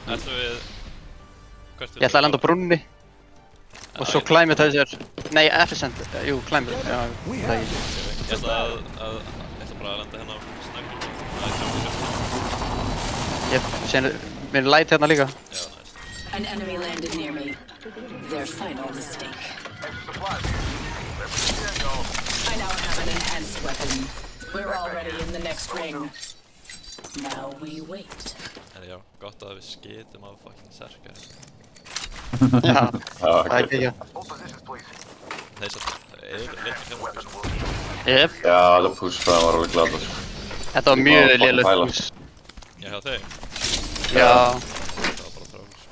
Ætlum við... Ég ætla að landa á brúnni. Og svo climate þessar... Nei, Efficient. Jú, climate. Já, það ekki. Ég ætla bara að landa hérna á snöggum. Það kemur Ég sé mér light hérna líka. Já, næst. An enemy landed near me. Their final mistake. I now have an enhanced weapon. We're already in the next ring. Now we wait. En já, gott að við skitum á fucking Serka. Já, það er ekki. Nei, svo... Leikir hérna. Jep. Já, það push það var alveg glada sko. Þetta var mjög lélegt push. Já, hjá þeim. Já. Það var bara þrál, sko.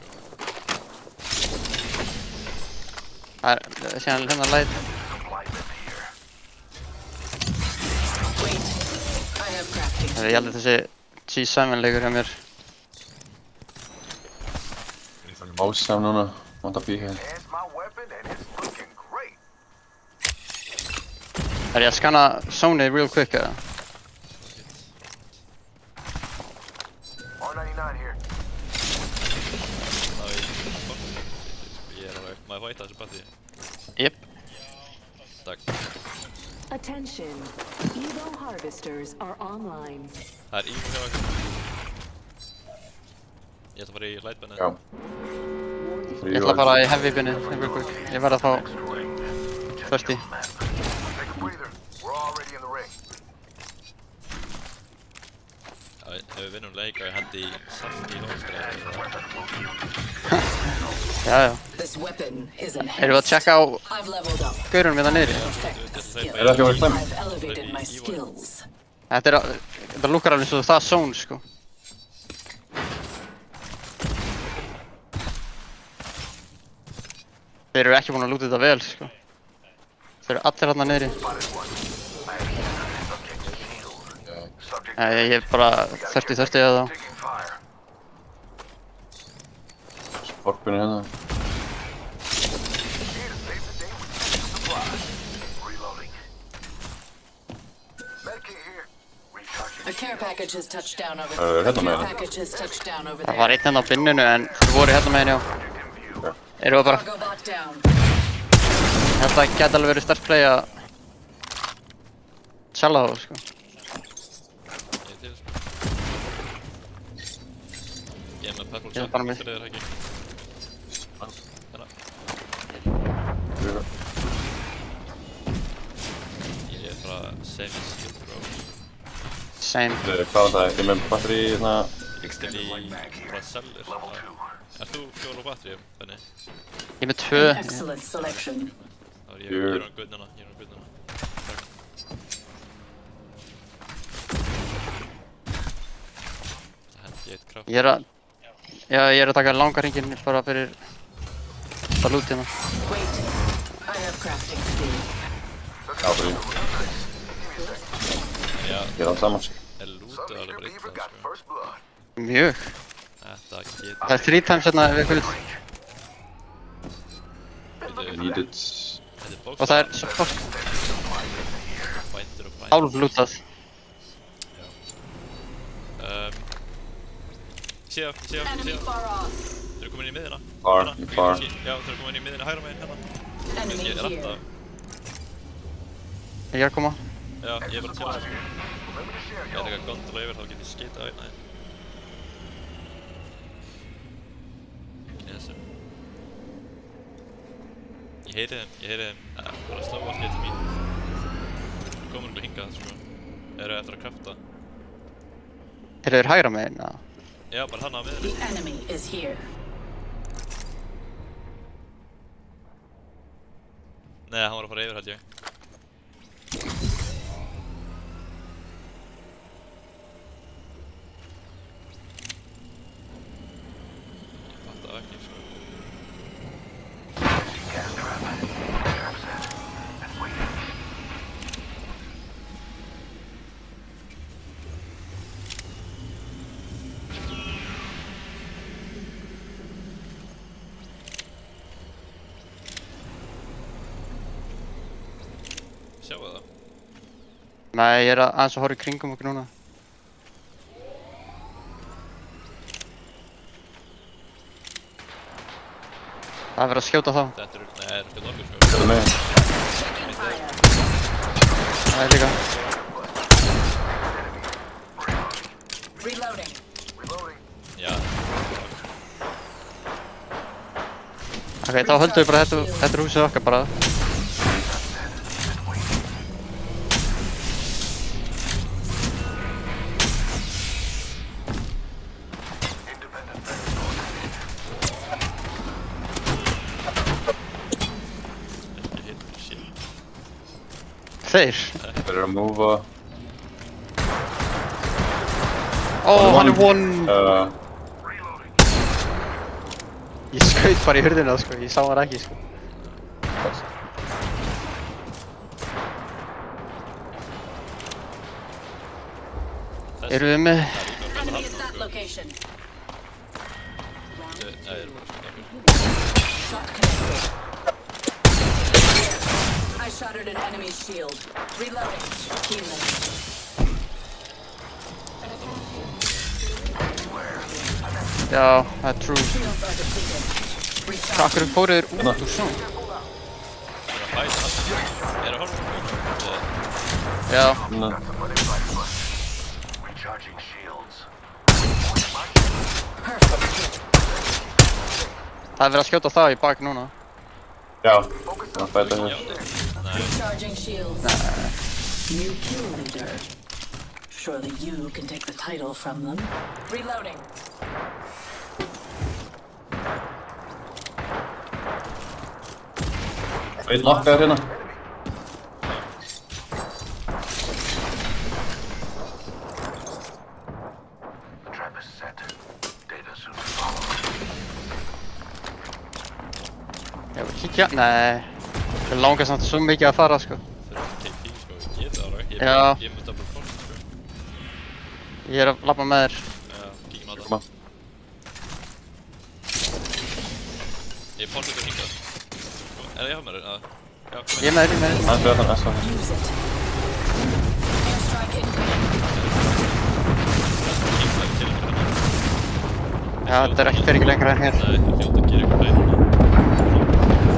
Það er síðan hérna light. Wait. I have crafting. Ég held að þessi G7 leikur hjá mér. Másam núna, vant að bíka. Er ég að skanna zone real quick eða? Ég alveg... Má ég fá eitt af þessu batteri? Jep. Takk. Attention, Evo harvesters are online. Það er Evo hjá okkur. Ég ætla að fara í lightbennið. Já. Ég ætla að fara í heavy binni real quick. Ég verð að fá... Thirsty. Já, ef við vinnum leik og ég hendi í saft í hóðskræði. Já, já. This weapon is enhanced. Erum við að checka á I've leveled up. gaurunum hérna niðri? Perfect the skill. Er það ekki að vera klæm? I've elevated my skills. Þetta lukkar alveg eins og það zone, sko. Þeir eru ekki búin að lúta þetta vel, sko. Þeir eru allir hérna niðri. Ég er bara thirsty eða þá. Sporpinu hérna. A care package has touched down over Hérna there. megin. A care package has touched down over Það there. var einn hérna á binninu en þeir voru hérna megin, já. Erum við bara... Cargo bot down. Þetta gæti alveg verið sterk play að... Sjalla þá, sko. Ég er til, sko. Ég er með purple Ég er shot bara með- fyrir þér, ekki? Hérna. Ég er bara semi-skilled, bro. Same. Hvað var það? Ég er með batteri hérna. Ég er bara sellir. Ert þú fjóla á batteríum, Benni? Ég er með 2. An excellent selection. Þá er ég on gunnina, Það hendi ég eitt kraft. Ég er að... Já, ég er að taka langa hringinn bara fyrir... Það lút hérna. Wait. I have crafting skill. Já, fyrir. Já, Ég er alls saman sko. er lútið alveg bara illa, sko. Mjög. Þetta getur... Það er 3 times hérna við kvöld. Needed. Þetta er Og það er support. bændur og bændur. Hálf lútað. Enemy far off. Þeir eru komin inn í miðina. Far, Hérna, far. Já, þeir eru komin inn í miðina hægra meginn hérna. Enemy Ég er here. alltaf. Ég er að koma. Já, ég er bara til að sko. Ég er eitthvað gondola yfir, þá get ég skitað á hérna. Yes, sir. Ég heyri þeim, bara slá allt hér til mín. Þeir komur ekki hingað, sko. Þeir eru eftir að krafta. Þeir eru hægra meginn, já. Já, bara hann á The miðinni. enemy is here. Nei, hann var að fara yfir, held ég. Ég fatt það ekki, sko. Sjáu það? Nei, ég er aðeins að horfa í kringum okkur núna. Það er verið að skjóta þá. Þetta eru, nei, það eru skjóta okkur sko. Þetta er megin. Taking fire. Það er líka. Reloading. Já. Ok, þá höldum við bara þetta er húsið okkar bara. Ekki hit, shit. Þeir. Þeir eru að múfa. Ó, hann er one. Ég skaut bara í hurðina sko, ég sá hann ekki sko. Erum við með... Enemy at that location. Nei, það eru bara skjóta okkur. Shot connected. I shattered an enemy's shield. Reloading. Healing. Já, það er true. Shields are depleted. Recharge. Akkur fóruð þér út úr svona? Það er að fæta allt. Er að horfa svona? Já. Það er verið að skjóta það í bak núna. Já, það fæta hér. Recharging shields. New kill leader. Surely you can take the title from them. Reloading. Einn okkar hérna. Já, við kíkja. Nei. Það langar samt svo mikið að fara sko. Fyrir að KP sko, ég geta alveg. Ég Já. er með double force sko. Ég er að labba með þér. Já, kíkjum á Koma. það. Ég er pálsveit að hingað. Er það ég haf með þér? Já, kom Ég er með þér, Það er fyrir þann S-a. Use it. Airstrike incoming. Já, þetta er ekki fyrir ekki lengra en hér. Nei, það er fljótt að gera ykkur bein.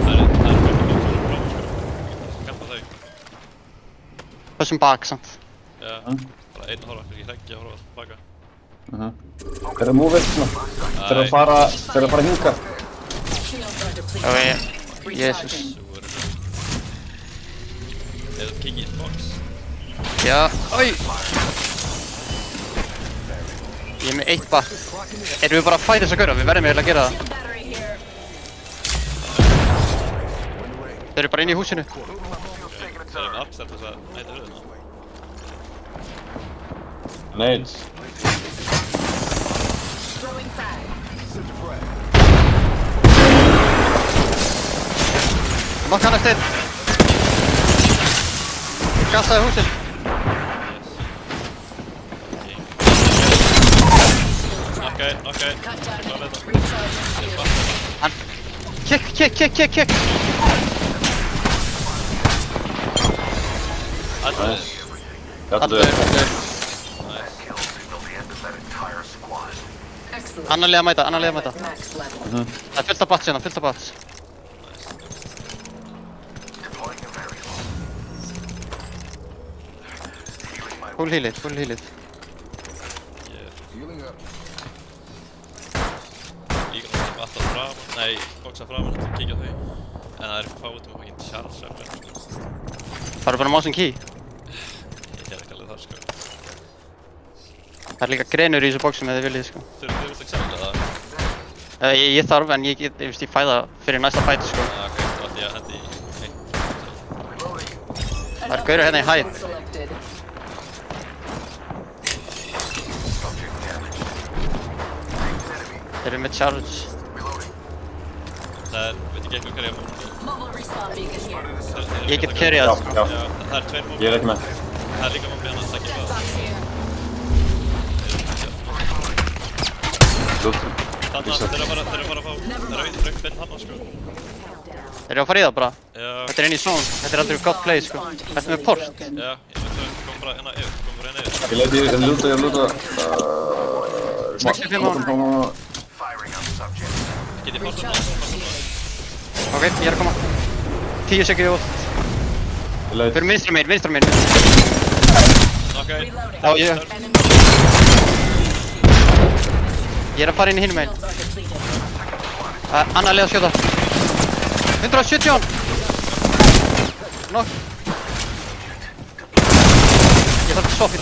Það er bara ekki frá sko. Kampa þau. Þessum bak samt. Já, bara einn að horfa, ekki hreggi að horfa tilbaka. Þeir eru að múfa eitt svona. Þeir eru að fara hinga. Shields are Já, depleted. Jesús. Recharging. Svo eru það. Er það king í box? Já, oi! Ég er með eitt bak. Erum við bara að færa þess að gauðra? Við verðum eiginlega að gera það. Shield battery here. Þeir eru bara inn í húsinu. Það er með upstart þess að neita hurðina. Nades. Throwing frag. Nokk hann eftir. Gastaði húsið. Okei. Cut down. Klára þetta. Recharging shield. Hann... Kick! Allir. Nice. Þetta Allir. er... Excellent. Annar lið að mæta. Max level. Það er fullt af bats hérna, fullt af bats. Full healið. Líka náttúrulega alltaf framan, nei, boxa framan til að kíkja á þau. En það er eitthvað fáið með fucking Charles Shepard sko. Farðu bara mouse and key. Ég er ekki alveg þar sko. Það er líka grenur í þessu bóksum ef þið viljið sko. Þau vilt ekki selja það? Ég þarf en ég fæ það fyrir næsta fight sko. Ok, þá ætti ég að hendi í eitt. Það er gaurur hérna í hæð. Selected. Þeir eru með charge. Það er, veit ekki eitthvað hverja mót. Mobile respawn beacon here. Ég get carryað Já, sko. já. Já, það er tveir mót. Ég er ekki með. Það er líka mót með hann að takja það. Box here. Lútum. Þannig að þeir eru bara að fá, þeir eru að veit finn hann sko. Þeir eru að fara í það bara. Já, Þetta er inn í zone. Þetta er aldrei gott play sko. Þetta er með port. já, ég veit að kom bara hérna yfir, kom bara hérna yfir. Ég leiti, ég lúta. 65 ára. Get ég fast að það? Recharging shields. Ok, ég að koma. 10 sekúndur út. Ég leit. Fyrir vinstra megin. Knocka einn. Já, ég að fara inn í hinum megin. Annar leið að skjóta. 117! Knock. Ég þarf að stoppa.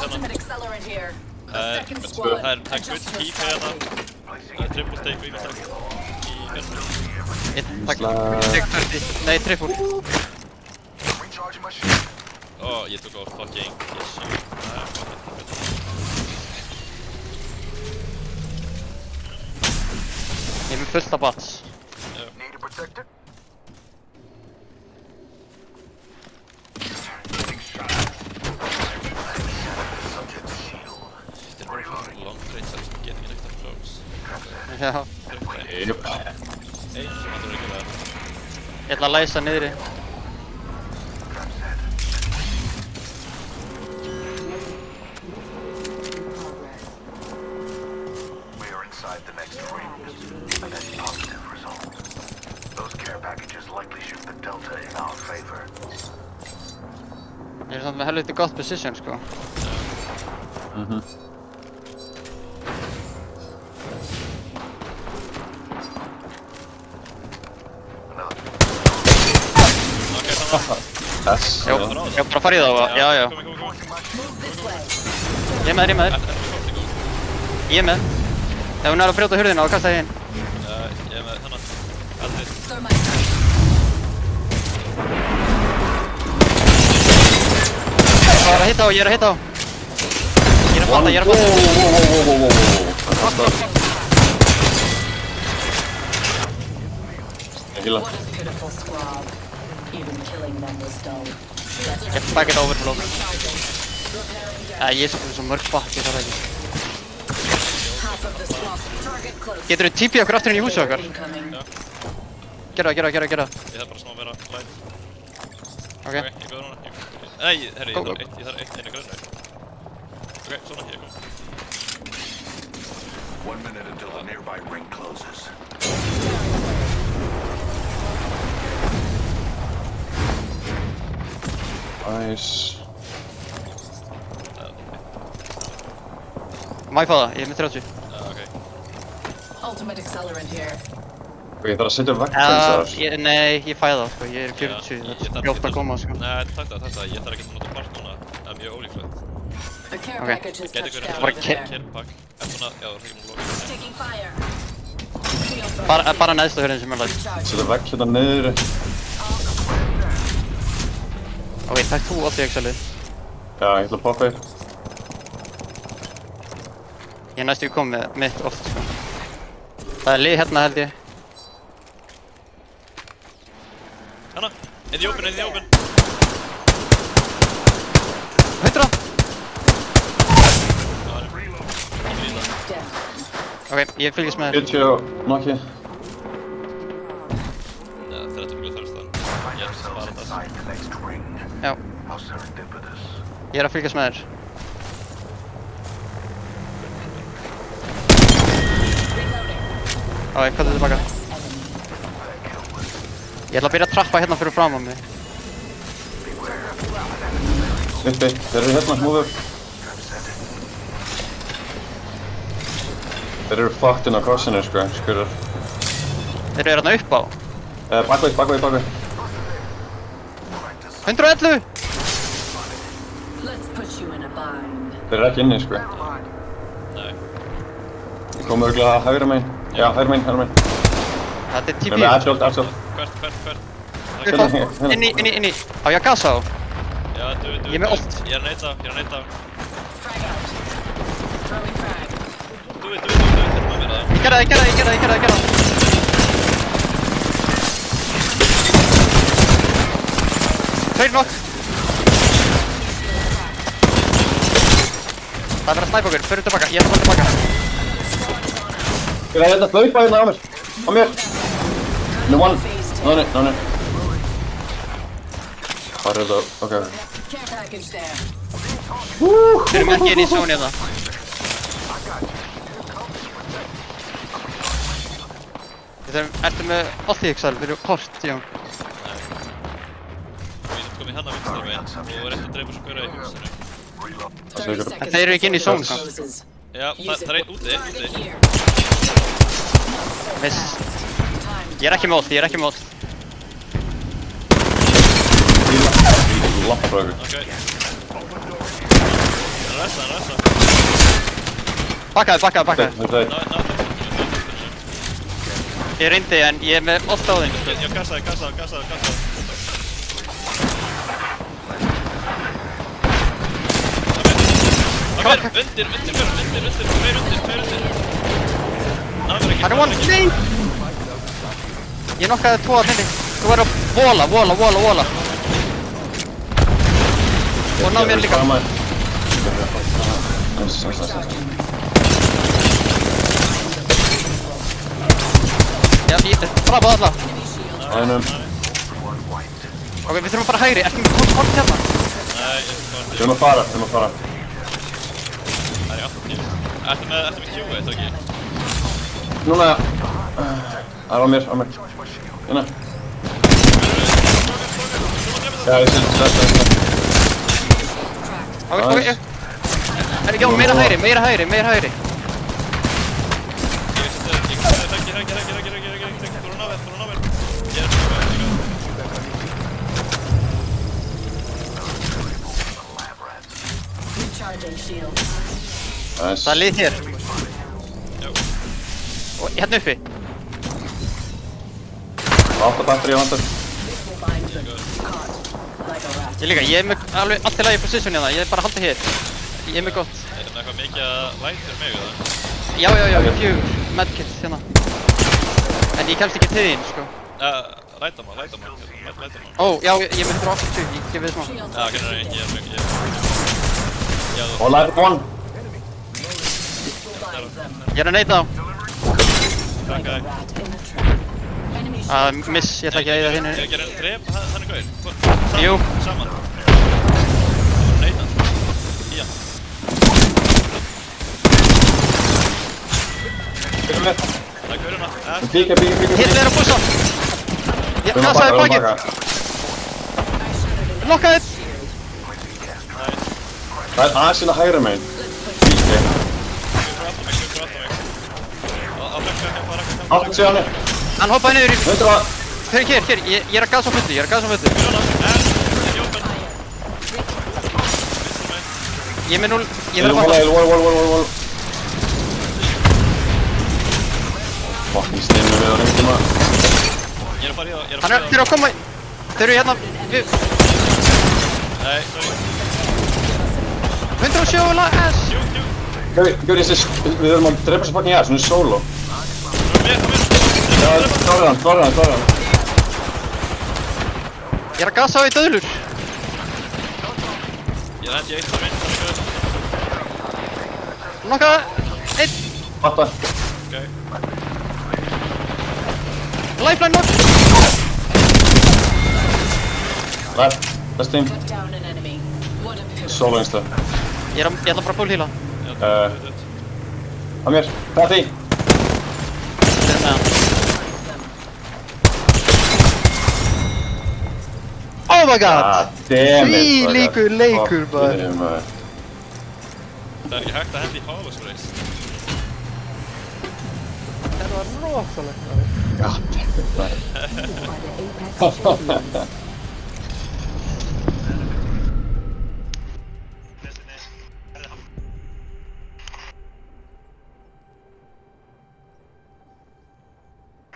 Ultimate accelerant here. Second Það squad. er good peek hérna. Það er triple stake og ymmislegt. Í fjölsum. Einn, takk. Nei, trippul. Ó, ég tók á fucking issue. Ég er með fullt af bats. Þetta er bara long range sem get ekki neitt af close. Já. Jöp. Einn sem hann er ekki að Ég ætla að læsa niðri. We are inside the next ring. A net positive result. Those care packages likely shift the delta in our favor. Ég er samt með helviti gott position, sko. Þess. Já, ég bara farið þá. Já. Komi. Ég er með þér. Ég er með. Ef hún er að brjóta hurðina og kasta þig inn. Ég er með hennan. Aldrei. Ég er að hitta á. Ég er að fatta. Ég hýla. What a pitiful squad. Even killing them was dull. Ég back it overflow. Ég er svo mörg bakk, ég þarf ekki. Half of the squad. Target close. Geturðu TP okkur aftur inn í húsið okkar? Incoming. Gera. Ég þarf bara smá að vera light. Ok. Ég er góður núna. Nei, herri, Go. ég þarf einu grunnu. Ok, svona, ég kom. 1 minute until the nearby ring closes. Nice. Má ég fá það? Ég er með 30. Ok. Ultimate accelerant here. Og ég þarf að setja vekk til þess að... Nei, ég fæ það, sko. Ég er 40. Þetta er fljótt að koma, sko. Nei, takk það. Ég þarf ekki að nota part núna. Það er mjög ólíklegt. A care Okay. package has Gæti touched ykkur down Bara over care- there. Killpack. En svona, já, það er ekki nú lokið. Taking fire. Shields are Bara neðstu hurðin sem er læst. recharging. Setja vekk hérna niður. Ok, takk þú allt í Excel-ið. Já, ég ætla að poppa þér. Ég er næstu komið með mitt oft, sko. Það er lið hérna, held ég. Hanna! Inn í open! 100! Dead. Ok, ég fylgist með þér. 70 og nokki. Já, 30 mjög þarfstan. Ég er að spara það. Inside the next ring. Já, How serendipitous. ég er að fylgjast með þér. Ok, hvað er tilbaka? Ég ætla að byrja að trappa hérna fyrir fram á mig. Snippi, þeir eru hérna, múðu. Þeir eru fucked inn á korsinu, sko, skurður. Þeir eru hérna upp á. Bakveg. 111! Let's put you in a bind. Þeir eru ekki inni, sko. Nei. Ég kom örgulega að hægra megin. Já, hægra megin. Þetta er Við TP. erum með aðsjóld. Hvert? Inni. Á ég að gasa á? Já, du. Ég er með ult. Ég er að neita. Frag out. Throwing frag. Du, þetta með mér það. Ég gerði það. Tveir nokk. Það er verið að snæpa okkur, fyrir tilbaka, ég ætla að fara tilbaka. Ég er hérna að hlaupa hérna á mér. Á mér. No one. Nei. Hvað er þetta? Ok. Care package there. Við erum ekki inn í zónu hérna. Ertu með alltíðiksal, við erum kort, já. Nei. Og ég sem kom í hann á vinstra megin og er eftir að dreipa svo hverja í húsinu. 30 seconds Þeir eru ekki inn í before zone, it samt. closes. Já, það er einn úti. Here. Miss. Time. Ég er ekki með ult, ég er ekki með ult. Lampa frá ykkur. Ok. Hann resta. Bakkaði. Þetta er Ná, Ég reyndi en ég er með ult á þeim. Já, gassaði. Það er undir, tveir undir. Hann er one, nei! Ég nokkaði 2 að minni. Þú verður að vola. Og ná mér líka. Já, bravo alla. Einum. Ok, við þurfum að fara hægri, ekki með kort hérna. Nei, ég er bara Við erum að fara. Það er 80. Ertu með Q, eitthvað ekki? Núna. Það er á mér. Hérna. Já, ég sé þetta. Ok. Já, meira hægri. Ég hæggi. Þú er á náver. Ég er svona líka. Recharging shields. Það er lið hér. Já. Og hérna uppi. 8 batteri á vantar. This will bind them. Caught. Like a rat. Ég líka, ég er með alveg allt í lagi position hérna. Ég er bara að halda hér. Ég er með gott. Er það eitthvað mikið að væt fyrir mig, eða? Já, 4 medkit hérna. En ég kemst ekki til þín, sko. Ræta maður. Ó, já, ég er með 180, ég gefið þið smá. Já, ok, nei, ég er mjög. Já, þú. Og live one. Ég er að neita á. Takk, Rat in the trap. Enemy Miss, ég ætla ekki að eyða Ég henni. er að drepa hann gauð. Jú. Saman. Neita. Já. Tökum við. Það er gaurina. Píka. Hitler er að bussa. Ég kassaði bakið. Lokkaði. Það er aðeins inn að hægra megin. Píka. Átt sig á henni. Hann hoppaði niður í... 100. Hér, ég er að gasa á fullu, Ég er með 0, ég þarf að fatta. Wall. Fucking steinum við á reyndum að. Ég er að fara í það. Þeir eru að koma... Þeir eru hérna... Nei, sorry. 107 lag S. Gaur, við þurfum að drepa svo fucking ass, hún er solo. Já, klára hann. Ég er að gasa á í döðlur. Ég er hendi eitt að vinna, það er gaur. Nokkaði... 1. Fatta. Ok. Lifeline knock. Left. Best team. cut down an enemy. What a pivot. Solo einstað. Ég ætla bara að full heala. Að mér. Það er því. Þeir eru með hann. Oh my god! Damn it. Þvílíkur leikur, maður. Það er ekki hægt að hendi í Hávasprays. Það var rosalegt. God damn it, maður.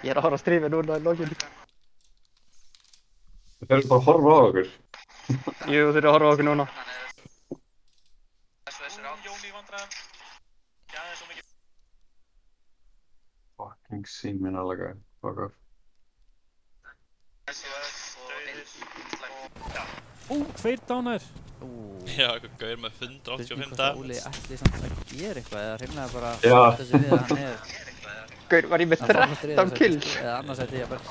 Ég er að horfa á strífi núna í lokinu. Þeir eru bara að horfa á okkur. Jú, þeir eru að horfa á okkur núna. Fucking síminn alveg. Fuck off. Tveir dánar. Já, eitthvað gaur með 185 Hvað Óli damage. ætli samt að gera eitthvað eða hreinlega bara Já. þessu við að hann er Gaur, var ég með 13 kills? eða annars ætti ég að bara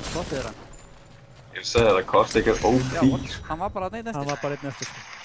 sloppið þér hann. Ég segi það, Kostik er Já, OP. hann var bara að neyta eftir. Hann var bara einn eftir sko.